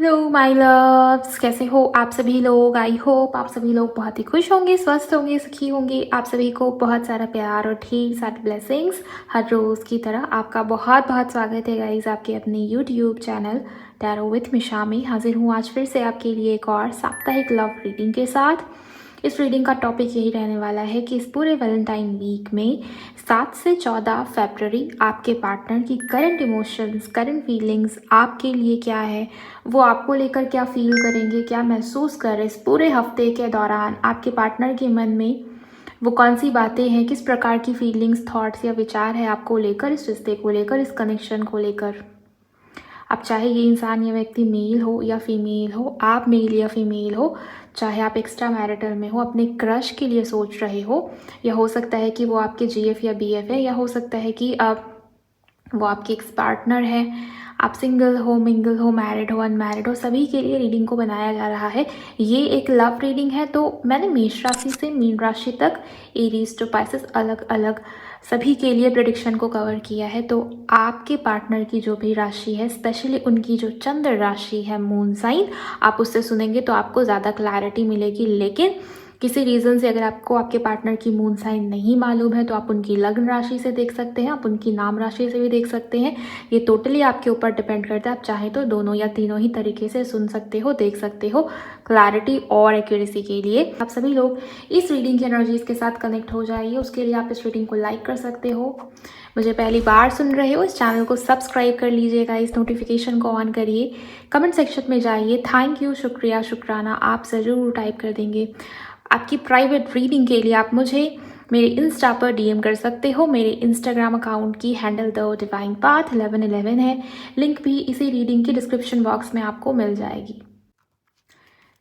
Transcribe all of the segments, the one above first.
Hello my loves, कैसे हो आप सभी लोग। आई होप आप सभी लोग बहुत ही खुश होंगे, स्वस्थ होंगे, सुखी होंगे। आप सभी को बहुत सारा प्यार और ढेर सारी ब्लेसिंग्स हर रोज़ की तरह। आपका बहुत बहुत स्वागत है गाइज आपके अपने यूट्यूब चैनल टैरो विथ मिशा में। हाजिर हूँ आज फिर से आपके लिए एक और साप्ताहिक लव रीडिंग के साथ। इस रीडिंग का टॉपिक यही रहने वाला है कि इस पूरे वैलेंटाइन वीक में 7 से 14 फरवरी आपके पार्टनर की करंट इमोशंस, करंट फीलिंग्स आपके लिए क्या है, वो आपको लेकर क्या फील करेंगे, क्या महसूस कर रहे इस पूरे हफ्ते के दौरान आपके पार्टनर के मन में वो कौन सी बातें हैं, किस प्रकार की फीलिंग्स, थॉट्स या विचार है आपको लेकर, इस रिश्ते को लेकर, इस कनेक्शन को लेकर। अब चाहे ये इंसान या व्यक्ति मेल हो या फीमेल हो, आप मेल या फीमेल हो, चाहे आप एक्स्ट्रा मैरिटल में हो, अपने क्रश के लिए सोच रहे हो, या हो सकता है कि वो आपके जीएफ या बीएफ है, या हो सकता है कि वो आपके एक्स पार्टनर है। आप सिंगल हो, मिंगल हो, मैरिड हो, अनमैरिड हो, सभी के लिए रीडिंग को बनाया जा रहा है। ये एक लव रीडिंग है, तो मैंने मेष राशि से मीन राशि तक, एरीज टू पाइसेस, अलग अलग सभी के लिए प्रेडिक्शन को कवर किया है। तो आपके पार्टनर की जो भी राशि है, स्पेशली उनकी जो चंद्र राशि है, मून साइन, आप उससे सुनेंगे तो आपको ज़्यादा क्लैरिटी मिलेगी। लेकिन किसी रीज़न से अगर आपको आपके पार्टनर की मून साइन नहीं मालूम है तो आप उनकी लग्न राशि से देख सकते हैं, आप उनकी नाम राशि से भी देख सकते हैं। ये टोटली आपके ऊपर डिपेंड करता है। आप चाहें तो दोनों या तीनों ही तरीके से सुन सकते हो, देख सकते हो, क्लैरिटी और एक्यूरेसी के लिए। आप सभी लोग इस रीडिंग की एनर्जीज के साथ कनेक्ट हो जाइए। उसके लिए आप इस रीडिंग को लाइक कर सकते हो। मुझे पहली बार सुन रहे हो, इस चैनल को सब्सक्राइब कर लीजिएगा, इस नोटिफिकेशन को ऑन करिए, कमेंट सेक्शन में जाइए, थैंक यू, शुक्रिया, शुक्राना आप ज़रूर टाइप कर देंगे। आपकी प्राइवेट रीडिंग के लिए आप मुझे मेरे इंस्टा पर डीएम कर सकते हो। मेरे इंस्टाग्राम अकाउंट की हैंडल द डिवाइन पाथ 1111 है। लिंक भी इसी रीडिंग के डिस्क्रिप्शन बॉक्स में आपको मिल जाएगी।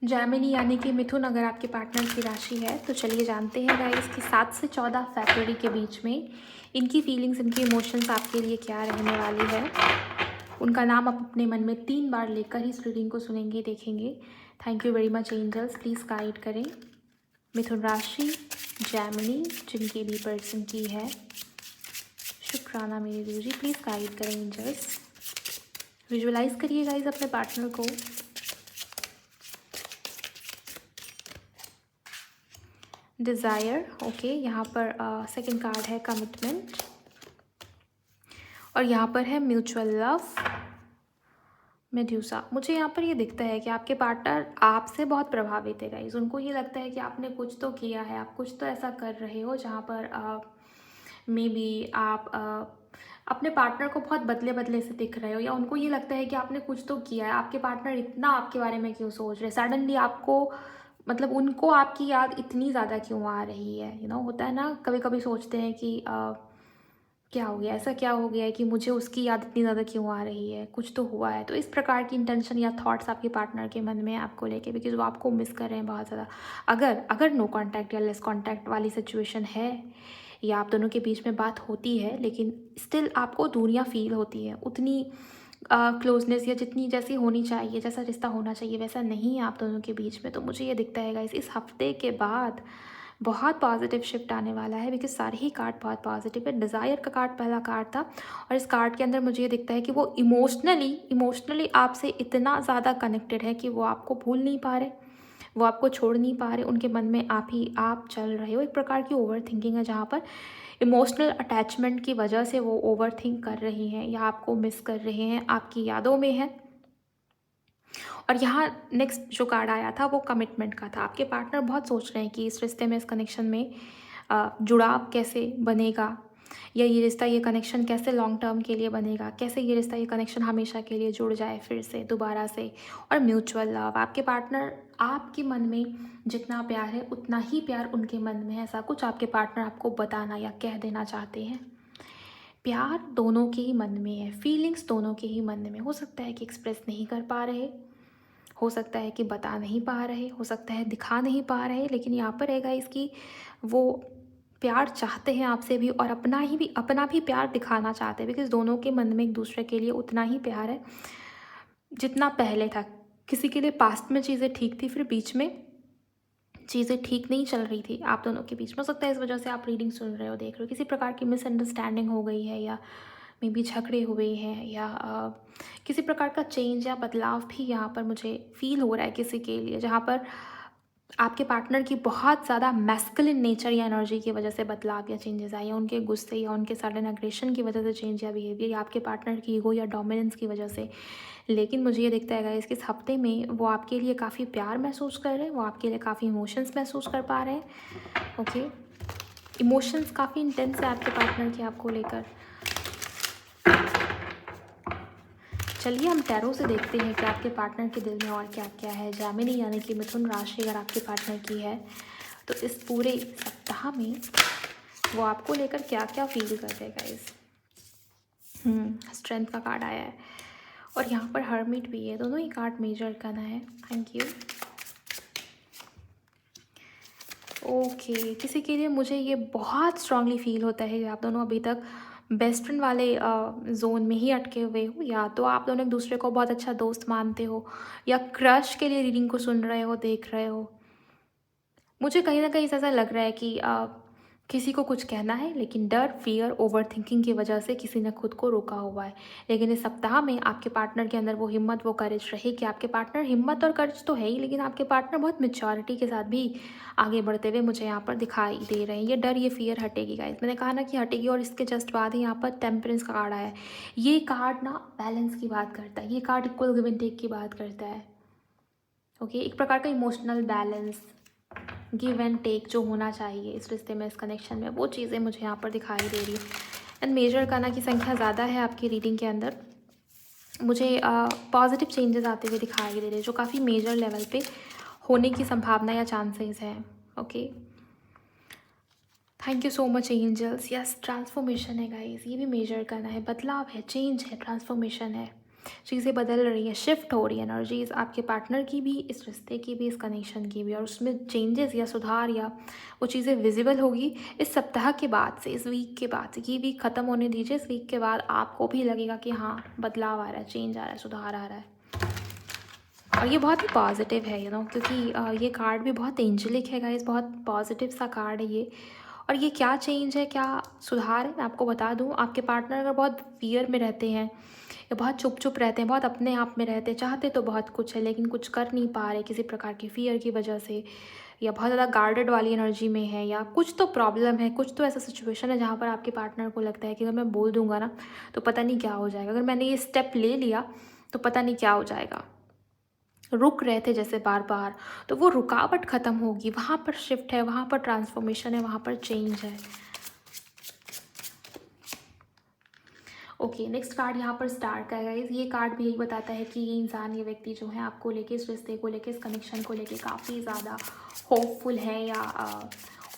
जैमिनी यानी कि मिथुन अगर आपके पार्टनर की राशि है तो चलिए जानते हैं गाइस कि 7 से 14 फरवरी के बीच में इनकी फीलिंग्स, इनकी इमोशंस आपके लिए क्या रहने वाली है। उनका नाम आप अपने मन में 3 बार लेकर ही इस रीडिंग को सुनेंगे, देखेंगे। Thank you very much angels, please guide करें। मिथुन राशि, जैमिनी जिनकी भी पर्सन की है, शुक्राना मेरे गुरु जी, प्लीज़ गाइड करें एंजल्स। विजुअलाइज करिए गाइस अपने पार्टनर को। डिज़ायर, ओके, यहाँ पर सेकंड कार्ड है कमिटमेंट, और यहाँ पर है म्यूचुअल लव, मेड्यूसा। मुझे यहाँ पर ये दिखता है कि आपके पार्टनर आपसे बहुत प्रभावित है गाइस। उनको ये लगता है कि आपने कुछ तो किया है, आप कुछ तो ऐसा कर रहे हो जहाँ पर मे बी आप अपने पार्टनर को बहुत बदले बदले से दिख रहे हो, या उनको ये लगता है कि आपने कुछ तो किया है। आपके पार्टनर इतना आपके बारे में क्यों सोच रहे, सडनली आपको, मतलब उनको आपकी याद इतनी ज़्यादा क्यों आ रही है। होता है ना, कभी कभी सोचते हैं कि क्या हो गया, ऐसा क्या हो गया है कि मुझे उसकी याद इतनी ज़्यादा क्यों आ रही है, कुछ तो हुआ है। तो इस प्रकार की इंटेंशन या थॉट्स आपके पार्टनर के मन में है आपको लेके, बिकॉज वो आपको मिस कर रहे हैं बहुत ज़्यादा। अगर नो कांटेक्ट या लेस कांटेक्ट वाली सिचुएशन है, या आप दोनों के बीच में बात होती है लेकिन स्टिल आपको दूरियां फील होती है, उतनी क्लोजनेस या जितनी जैसी होनी चाहिए, जैसा रिश्ता होना चाहिए वैसा नहीं है आप दोनों के बीच में। तो मुझे ये दिखता है गाइस इस हफ्ते के बाद बहुत पॉजिटिव शिफ्ट आने वाला है, बिकॉज सारे ही कार्ड बहुत पॉजिटिव है। डिज़ायर का कार्ड पहला कार्ड था, और इस कार्ड के अंदर मुझे ये दिखता है कि वो इमोशनली आपसे इतना ज़्यादा कनेक्टेड है कि वो आपको भूल नहीं पा रहे, वो आपको छोड़ नहीं पा रहे। उनके मन में आप चल रहे हो। एक प्रकार की ओवर थिंकिंग है जहाँ पर इमोशनल अटैचमेंट की वजह से वो ओवर थिंक कर रही हैं, या आपको मिस कर रहे हैं, आपकी यादों में है। और यहाँ नेक्स्ट जो कार्ड आया था वो कमिटमेंट का था। आपके पार्टनर बहुत सोच रहे हैं कि इस रिश्ते में, इस कनेक्शन में जुड़ाव कैसे बनेगा, या ये रिश्ता, ये कनेक्शन कैसे लॉन्ग टर्म के लिए बनेगा, कैसे ये रिश्ता, ये कनेक्शन हमेशा के लिए जुड़ जाए फिर से दोबारा से। और म्यूचुअल लव, आपके पार्टनर आपके मन में जितना प्यार है उतना ही प्यार उनके मन में है, ऐसा कुछ आपके पार्टनर आपको बताना या कह देना चाहते हैं। प्यार दोनों के ही मन में है, फीलिंग्स दोनों के ही मन में। हो सकता है कि एक्सप्रेस नहीं कर पा रहे, हो सकता है कि बता नहीं पा रहे, हो सकता है दिखा नहीं पा रहे, लेकिन यहाँ पर रहेगा इसकी वो प्यार चाहते हैं आपसे भी, और अपना भी प्यार दिखाना चाहते हैं, बिकॉज दोनों के मन में एक दूसरे के लिए उतना ही प्यार है जितना पहले था। किसी के लिए पास्ट में चीज़ें ठीक थी, फिर बीच में चीज़ें ठीक नहीं चल रही थी आप दोनों के बीच में। हो सकता है इस वजह से आप रीडिंग सुन रहे हो, देख रहे हो, किसी प्रकार की मिसअंडरस्टैंडिंग हो गई है, या मे बी झगड़े हुए हैं या किसी प्रकार का चेंज या बदलाव भी यहाँ पर मुझे फील हो रहा है किसी के लिए, जहाँ पर आपके पार्टनर की बहुत ज़्यादा मैस्कुलिन नेचर या एनर्जी की वजह से बदलाव या चेंजेस आए, या उनके गुस्से या उनके सडन एग्रेशन की वजह से चेंज या बिहेवियर, या आपके पार्टनर की ईगो या डोमिनेंस की वजह से। लेकिन मुझे ये दिखता है गाइस कि इस हफ्ते में वो आपके लिए काफ़ी प्यार महसूस कर रहे हैं, वो आपके लिए काफ़ी इमोशंस महसूस कर पा रहे हैं। ओके, इमोशंस काफ़ी इंटेंस है आपके पार्टनर के आपको लेकर। चलिए हम टैरो से देखते हैं कि आपके पार्टनर के दिल में और क्या क्या है। जैमिनी यानी कि मिथुन राशि अगर आपके पार्टनर की है तो इस पूरे सप्ताह में वो आपको लेकर क्या क्या फील कर रहे हैं गाइस। स्ट्रेंथ का कार्ड आया है और यहाँ पर हर्मिट भी है, दोनों ही कार्ड मेजर करना है। Thank you. ओके, किसी के लिए मुझे ये बहुत स्ट्रांगली फील होता है कि आप दोनों अभी तक बेस्ट फ्रेंड वाले जोन में ही अटके हुए हो, या तो आप दोनों एक दूसरे को बहुत अच्छा दोस्त मानते हो, या क्रश के लिए रीडिंग को सुन रहे हो, देख रहे हो। मुझे कहीं ना कहीं ऐसा लग रहा है कि किसी को कुछ कहना है, लेकिन डर, फियर, ओवर थिंकिंग की वजह से किसी ने खुद को रोका हुआ है। लेकिन इस सप्ताह में आपके पार्टनर के अंदर वो हिम्मत, वो करेज रहे कि आपके पार्टनर, हिम्मत और करेज तो है ही, लेकिन आपके पार्टनर बहुत मेच्योरिटी के साथ भी आगे बढ़ते हुए मुझे यहाँ पर दिखाई दे रहे हैं। ये डर, ये फियर हटेगी गाइस, मैंने कहा ना कि हटेगी। और इसके जस्ट बाद ही यहाँ पर टेम्परेंस का कार्ड आया है। ये कार्ड ना बैलेंस की बात करता है, ये card equal give and take की बात करता है। ओके, एक प्रकार का emotional balance, give and take जो होना चाहिए इस रिश्ते में, इस कनेक्शन में, वो चीज़ें मुझे यहाँ पर दिखाई दे रही है। एंड मेजर करना की संख्या ज़्यादा है आपकी रीडिंग के अंदर। मुझे पॉजिटिव चेंजेस आते हुए दिखाई दे रहे हैं जो काफ़ी मेजर लेवल पे होने की संभावना या चांसेस है। Okay, thank you so much angels. Yes, transformation है गाइस, ये भी मेजर करना है, बदलाव है, चेंज है, ट्रांसफॉर्मेशन है, चीज़ें बदल रही है, शिफ्ट हो रही है एनर्जीज आपके पार्टनर की भी, इस रिश्ते की भी, इस कनेक्शन की भी, और उसमें चेंजेस या सुधार या वो चीज़ें विजिबल होगी इस सप्ताह के बाद से, इस वीक के बाद से। ये वीक ख़त्म होने दीजिए, इस वीक के बाद आपको भी लगेगा कि हाँ बदलाव आ रहा है, चेंज आ रहा है, सुधार आ रहा है। और ये बहुत ही पॉजिटिव है क्योंकि ये कार्ड भी बहुत एंजेलिक है गाइस, बहुत पॉजिटिव सा कार्ड है ये। और ये क्या चेंज है, क्या सुधार है, मैं आपको बता दूं। आपके पार्टनर अगर बहुत फियर में रहते हैं या बहुत चुप चुप रहते हैं, बहुत अपने आप में रहते हैं, चाहते तो बहुत कुछ है लेकिन कुछ कर नहीं पा रहे किसी प्रकार की फियर की वजह से, या बहुत ज़्यादा गार्डेड वाली एनर्जी में है, या कुछ तो प्रॉब्लम है, कुछ तो ऐसा सिचुएशन है जहाँ पर आपके पार्टनर को लगता है कि अगर मैं बोल दूंगा ना तो पता नहीं क्या हो जाएगा, अगर मैंने ये स्टेप ले लिया तो पता नहीं क्या हो जाएगा। रुक रहे थे जैसे बार बार, तो वो रुकावट ख़त्म होगी, वहाँ पर शिफ्ट है, वहाँ पर ट्रांसफॉर्मेशन है, वहाँ पर चेंज है। ओके, नेक्स्ट कार्ड यहाँ पर स्टार का है गाइस। ये कार्ड भी यही बताता है कि ये इंसान, ये व्यक्ति जो है आपको लेके, इस रिश्ते को लेके, इस कनेक्शन को लेके काफ़ी ज़्यादा होपफुल है, या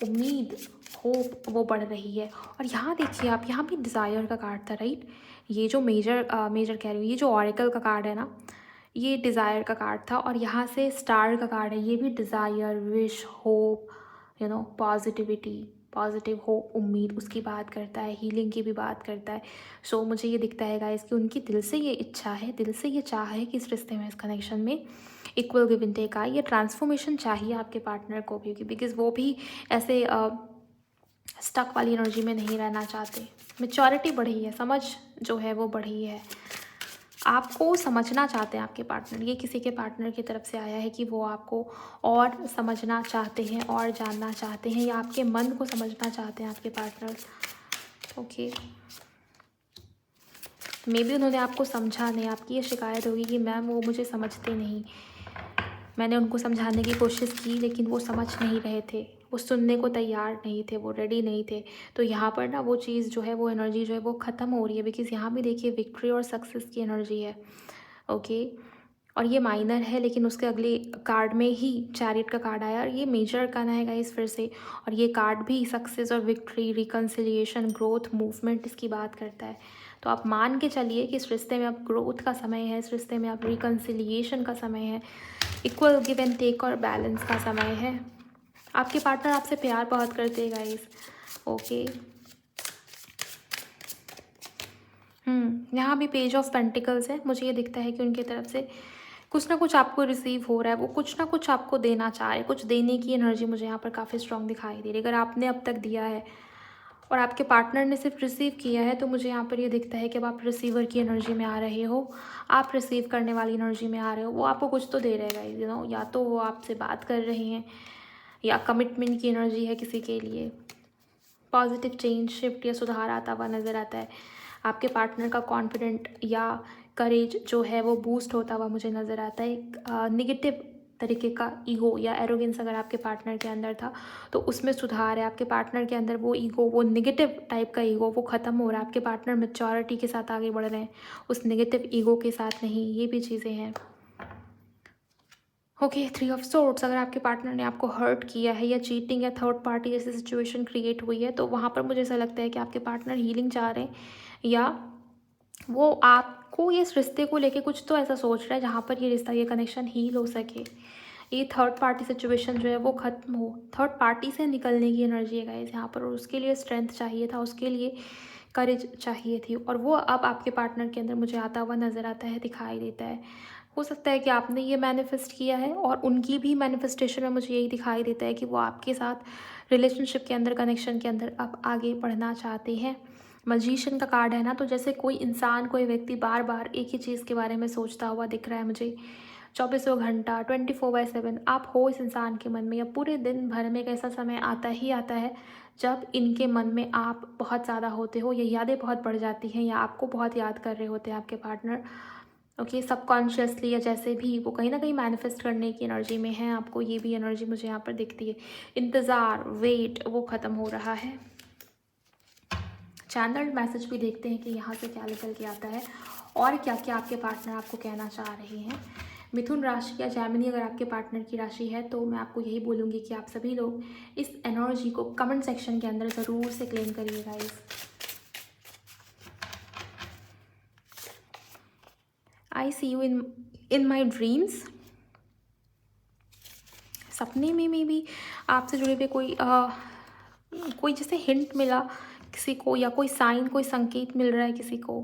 उम्मीद, होप वो बढ़ रही है। और यहाँ देखिए आप, यहाँ भी डिज़ायर का कार्ड था, राइट। ये जो मेजर कह रही हूँ, ये जो ऑरेकल का कार्ड है ना, ये डिज़ायर का कार्ड था, और यहाँ से स्टार का कार्ड है, ये भी desire, wish, hope, positivity, positive hope, उम्मीद, उसकी बात करता है, हीलिंग की भी बात करता है। सो मुझे ये दिखता है गाइस कि उनकी दिल से ये इच्छा है, दिल से ये चाह है कि इस रिश्ते में, इस कनेक्शन में इक्वल गिव एंड टेक आए। ये ट्रांसफॉर्मेशन चाहिए आपके पार्टनर को भी, बिकॉज वो भी ऐसे स्टक वाली एनर्जी में नहीं रहना चाहते। मेच्योरिटी बढ़ी है, समझ जो है वो बढ़ी है, आपको समझना चाहते हैं आपके पार्टनर। ये किसी के पार्टनर की तरफ से आया है कि वो आपको और समझना चाहते हैं और जानना चाहते हैं, या आपके मन को समझना चाहते हैं आपके पार्टनर। ओके, मे बी उन्होंने आपको समझा नहीं, आपकी ये शिकायत होगी कि मैम वो मुझे समझते नहीं, मैंने उनको समझाने की कोशिश की लेकिन वो समझ नहीं रहे थे, वो सुनने को तैयार नहीं थे, वो रेडी नहीं थे। तो यहाँ पर ना वो चीज़ जो है, वो एनर्जी जो है वो ख़त्म हो रही है, बिकॉज़ यहाँ भी देखिए विक्ट्री और सक्सेस की एनर्जी है। ओके, और ये माइनर है, लेकिन उसके अगले कार्ड में ही चैरियट का कार्ड आया, और ये मेजर करना है गाइस फिर से। और ये कार्ड भी सक्सेस और विक्ट्री, रिकन्सिलिएशन, ग्रोथ, मूवमेंट, इसकी बात करता है। तो आप मान के चलिए कि इस रिश्ते में अब ग्रोथ का समय है, इस रिश्ते में अब रिकन्सिलिएशन का समय है, इक्वल गिव एंड टेक और बैलेंस का समय है। आपके पार्टनर आपसे प्यार बहुत करते हैं गाइस। ओके, यहाँ भी पेज ऑफ पेंटिकल्स है। मुझे ये दिखता है कि उनकी तरफ से कुछ ना कुछ आपको रिसीव हो रहा है, वो कुछ ना कुछ आपको देना चाह रहे हैं, कुछ देने की एनर्जी मुझे यहाँ पर काफ़ी स्ट्रांग दिखाई दे रही है। अगर आपने अब तक दिया है और आपके पार्टनर ने सिर्फ रिसीव किया है, तो मुझे यहाँ पर ये दिखता है कि अब आप रिसीवर की एनर्जी में आ रहे हो, आप रिसीव करने वाली एनर्जी में आ रहे हो। वो आपको कुछ तो दे रहे हैं गाइस, यू नो, या तो वो आपसे बात कर रहे हैं या कमिटमेंट की एनर्जी है किसी के लिए। पॉजिटिव चेंज, शिफ्ट या सुधार आता हुआ नज़र आता है। आपके पार्टनर का कॉन्फिडेंट या करेज जो है वो बूस्ट होता हुआ मुझे नज़र आता है। एक निगेटिव तरीके का ईगो या एरोगेंस अगर आपके पार्टनर के अंदर था, तो उसमें सुधार है। आपके पार्टनर के अंदर वो ईगो, वो निगेटिव टाइप का ईगो, वो ख़त्म हो रहा है। आपके पार्टनर मैच्योरिटी के साथ आगे बढ़ रहे हैं, उस निगेटिव ईगो के साथ नहीं। ये भी चीज़ें हैं। ओके, 3 ऑफ सोर्ड्स, अगर आपके पार्टनर ने आपको हर्ट किया है या चीटिंग या थर्ड पार्टी जैसी सिचुएशन क्रिएट हुई है, तो वहाँ पर मुझे ऐसा लगता है कि आपके पार्टनर हीलिंग चाह रहे हैं, या वो आपको इस रिश्ते को लेके कुछ तो ऐसा सोच रहा है जहाँ पर ये रिश्ता, ये कनेक्शन हील हो सके, ये थर्ड पार्टी सिचुएशन जो है वो ख़त्म हो। थर्ड पार्टी से निकलने की एनर्जी है गाइस यहाँ पर, और उसके लिए स्ट्रेंथ चाहिए था, उसके लिए करेज चाहिए थी, और वो अब आपके पार्टनर के अंदर मुझे आता हुआ नज़र आता है, दिखाई देता है। हो सकता है कि आपने ये मैनिफेस्ट किया है, और उनकी भी मैनिफेस्टेशन में मुझे यही दिखाई देता है कि वो आपके साथ रिलेशनशिप के अंदर, कनेक्शन के अंदर अब आगे बढ़ना चाहते हैं। मजीशियन का कार्ड है ना, तो जैसे कोई इंसान, कोई व्यक्ति बार बार एक ही चीज़ के बारे में सोचता हुआ दिख रहा है मुझे। 24 घंटा 24/7 आप हो इस इंसान के मन में, या पूरे दिन भर में एक ऐसा समय आता ही आता है जब इनके मन में आप बहुत ज़्यादा होते हो, या यादें बहुत बढ़ जाती हैं, या आपको बहुत याद कर रहे होते हैं आपके पार्टनर। ओके, सबकॉन्शियसली या जैसे भी वो कहीं ना कहीं मैनिफेस्ट करने की एनर्जी में है आपको, ये भी एनर्जी मुझे यहाँ पर दिखती है। इंतज़ार, वेट, वो ख़त्म हो रहा है। चैनल्ड मैसेज भी देखते हैं कि यहाँ से क्या निकल के आता है, और क्या क्या आपके पार्टनर आपको कहना चाह रहे हैं। मिथुन राशि या जैमिनी अगर आपके पार्टनर की राशि है, तो मैं आपको यही बोलूँगी कि आप सभी लोग इस एनर्जी को कमेंट सेक्शन के अंदर ज़रूर से क्लेम करिएगा। आई सी यू इन माई ड्रीम्स। सपने में भी आपसे जुड़े हुए कोई जैसे हिंट मिला किसी को, या कोई साइन, कोई संकेत मिल रहा है किसी को,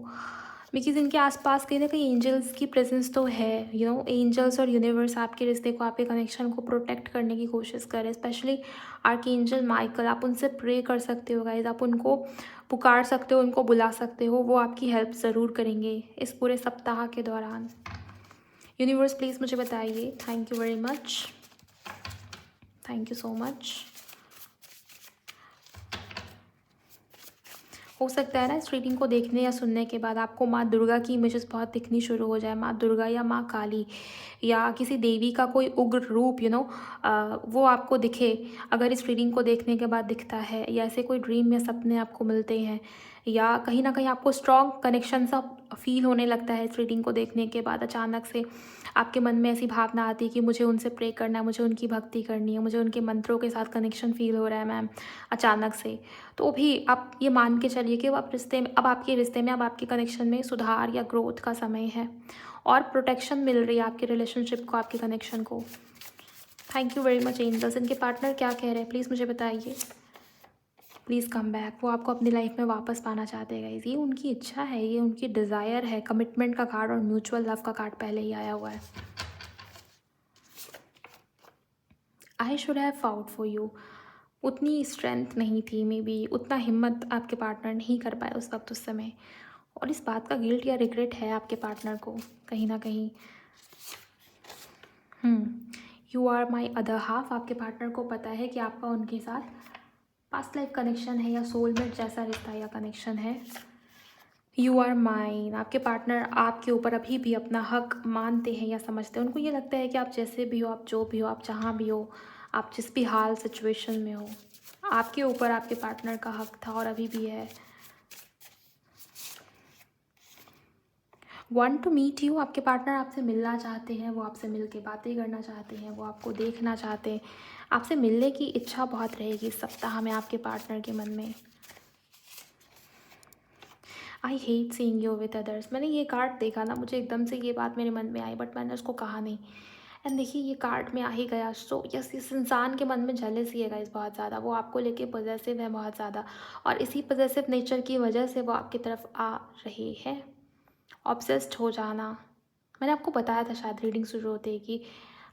बिकॉज इनके आसपास कहीं ना कहीं एंजल्स की प्रेजेंस तो है। यू नो, एंजल्स और यूनिवर्स आपके रिश्ते को, आपके कनेक्शन को प्रोटेक्ट करने की कोशिश कर रहे हैं। स्पेशली आर्कएंजल माइकल, आप उनसे प्रे कर सकते हो गाइज, आप उनको पुकार सकते हो, उनको बुला सकते हो, वो आपकी हेल्प ज़रूर करेंगे इस पूरे सप्ताह के दौरान। यूनिवर्स प्लीज़ मुझे बताइए। Thank you very much, thank you so much. हो सकता है ना इस रीडिंग को देखने या सुनने के बाद आपको माँ दुर्गा की इमेजेस बहुत दिखनी शुरू हो जाए। माँ दुर्गा या माँ काली या किसी देवी का कोई उग्र रूप, यू नो, वो आपको दिखे। अगर इस रीडिंग को देखने के बाद दिखता है, या ऐसे कोई ड्रीम या सपने आपको मिलते हैं, या कहीं ना कहीं आपको स्ट्रॉन्ग कनेक्शन सा फील होने लगता है इस रीडिंग को देखने के बाद, अचानक से आपके मन में ऐसी भावना आती है कि मुझे उनसे प्रे करना है, मुझे उनकी भक्ति करनी है, मुझे उनके मंत्रों के साथ कनेक्शन फील हो रहा है मैम अचानक से, तो भी आप ये मान के चलिए कि अब रिश्ते में, अब आपके रिश्ते में, अब आपके कनेक्शन में सुधार या ग्रोथ का समय है, और प्रोटेक्शन मिल रही है आपके रिलेशनशिप को, आपके कनेक्शन को। Thank you very much angels. इनके पार्टनर क्या कह रहे हैं प्लीज़ मुझे बताइए। प्लीज़ कम बैक, वो आपको अपनी लाइफ में वापस पाना चाहते हैं गाइज, ये उनकी इच्छा है, ये उनकी डिज़ायर है। कमिटमेंट का कार्ड और म्यूचुअल लव का कार्ड पहले ही आया हुआ है। I should have fought for you, उतनी स्ट्रेंथ नहीं थी, मे बी उतना हिम्मत आपके पार्टनर नहीं कर पाए उस वक्त, उस समय, और इस बात का गिल्ट या रिग्रेट है आपके पार्टनर को कहीं ना कहीं। You are my other half, आपके पार्टनर को पता है कि आपका उनके साथ पास्ट लाइफ कनेक्शन है, या सोलमेट जैसा रिश्ता या कनेक्शन है। यू आर माइन, आपके पार्टनर आपके ऊपर अभी भी अपना हक मानते हैं या समझते हैं। उनको ये लगता है कि आप जैसे भी हो, आप जो भी हो, आप जहाँ भी हो, आप जिस भी हाल सिचुएशन में हो, आपके ऊपर आपके पार्टनर का हक था और अभी भी है। वांट टू मीट यू, आपके पार्टनर आपसे मिलना चाहते हैं, वो आपसे मिल के बातें करना चाहते हैं, वो आपको देखना चाहते हैं, आपसे मिलने की इच्छा बहुत रहेगी इस सप्ताह में आपके पार्टनर के मन में। I hate seeing you with others, मैंने ये कार्ड देखा ना, मुझे एकदम से ये बात मेरे मन में आई, बट मैंने उसको कहा नहीं। एंड देखिए ये कार्ड में आ ही गया, सो यस, इस इंसान के मन में जेलसी है गाइस बहुत ज़्यादा, वो आपको लेके पॉजेसिव है बहुत ज़्यादा, और इसी पॉजेसिव नेचर की वजह से वो आपकी तरफ आ रहे हैं। ऑब्सेस्ड हो जाना, मैंने आपको बताया था शायद रीडिंग शुरू होते ही कि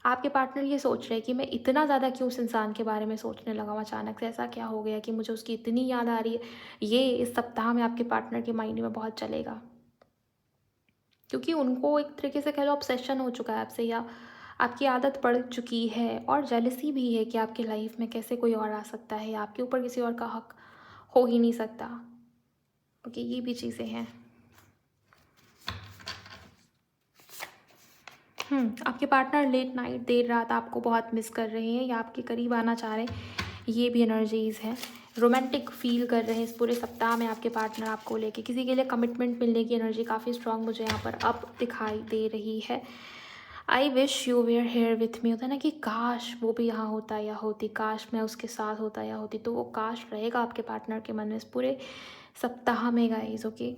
आपके पार्टनर ये सोच रहे हैं कि मैं इतना ज़्यादा क्यों उस इंसान के बारे में सोचने लगा हूँ अचानक से, ऐसा क्या हो गया कि मुझे उसकी इतनी याद आ रही है। ये इस सप्ताह में आपके पार्टनर के माइंड में बहुत चलेगा, क्योंकि उनको एक तरीके से कह लो ऑब्सेशन हो चुका है आपसे, या आपकी आदत पड़ चुकी है, और जेलसी भी है कि आपकी लाइफ में कैसे कोई और आ सकता है, आपके ऊपर किसी और का हक हो ही नहीं सकता। ओके, ये भी चीज़ें हैं। आपके पार्टनर लेट नाइट देर रात आपको बहुत मिस कर रहे हैं या आपके करीब आना चाह रहे हैं, ये भी एनर्जीज़ हैं। रोमांटिक फील कर रहे हैं इस पूरे सप्ताह में आपके पार्टनर आपको लेके, किसी के लिए कमिटमेंट मिलने की एनर्जी काफ़ी स्ट्रांग मुझे यहाँ पर अब दिखाई दे रही है। I wish you were here with me, होता है ना कि काश वो भी यहाँ होता या होती, काश मैं उसके साथ होता या होती, तो वो काश रहेगा आपके पार्टनर के मन में इस पूरे सप्ताह में गाइस। ओके,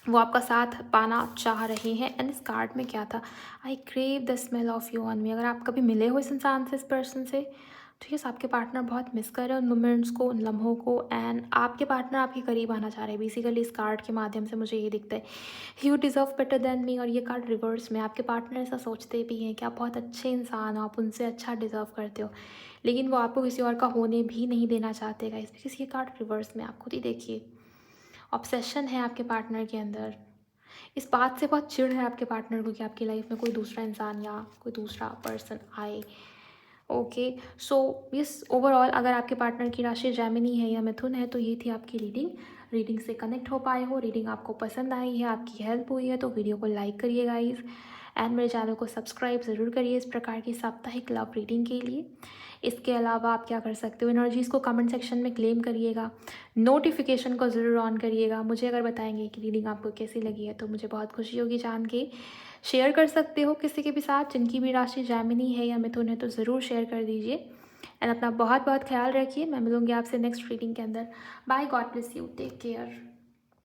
वो आपका साथ पाना चाह रहे हैं। एंड इस कार्ड में क्या था, आई crave the smell of you on me. अगर आप कभी मिले हो इस इंसान से, इस पर्सन से, तो यस आपके पार्टनर बहुत मिस कर रहे हैं उन मोमेंट्स को, उन लम्हों को, एंड आपके पार्टनर आपके करीब आना चाह रहे हैं। बेसिकली इस कार्ड के माध्यम से मुझे ये दिखता है, you deserve better than me. और ये कार्ड रिवर्स में, आपके पार्टनर ऐसा सोचते भी हैं कि आप बहुत अच्छे इंसान हो, आप उनसे अच्छा डिज़र्व करते हो, लेकिन वो आपको किसी और का होने भी नहीं देना चाहते गाइस, बिकॉज़ ये कार्ड रिवर्स में, आप खुद ही देखिए। ऑब्सेशन है आपके पार्टनर के अंदर, इस बात से बहुत चिढ़ है आपके पार्टनर को कि आपकी लाइफ में कोई दूसरा इंसान या कोई दूसरा पर्सन आए। ओके, सो यस, ओवरऑल अगर आपके पार्टनर की राशि जेमिनी है या मिथुन है, तो ये थी आपकी रीडिंग से कनेक्ट हो पाए हो, रीडिंग आपको पसंद आई है, आपकी हेल्प हुई है, तो वीडियो को लाइक करिए गाइस, एंड मेरे चैनल को सब्सक्राइब ज़रूर करिए इस प्रकार की साप्ताहिक लव रीडिंग के लिए। इसके अलावा आप क्या कर सकते हो, एनर्जीज़ को कमेंट सेक्शन में क्लेम करिएगा, नोटिफिकेशन को ज़रूर ऑन करिएगा। मुझे अगर बताएंगे कि रीडिंग आपको कैसी लगी है तो मुझे बहुत खुशी होगी जान के। शेयर कर सकते हो किसी के भी साथ जिनकी भी राशि जेमिनी है या मिथुन है, तो ज़रूर शेयर कर दीजिए। एंड अपना बहुत बहुत ख्याल रखिए। मैं मिलूंगी आपसे नेक्स्ट रीडिंग के अंदर। Bye, God bless you, take care.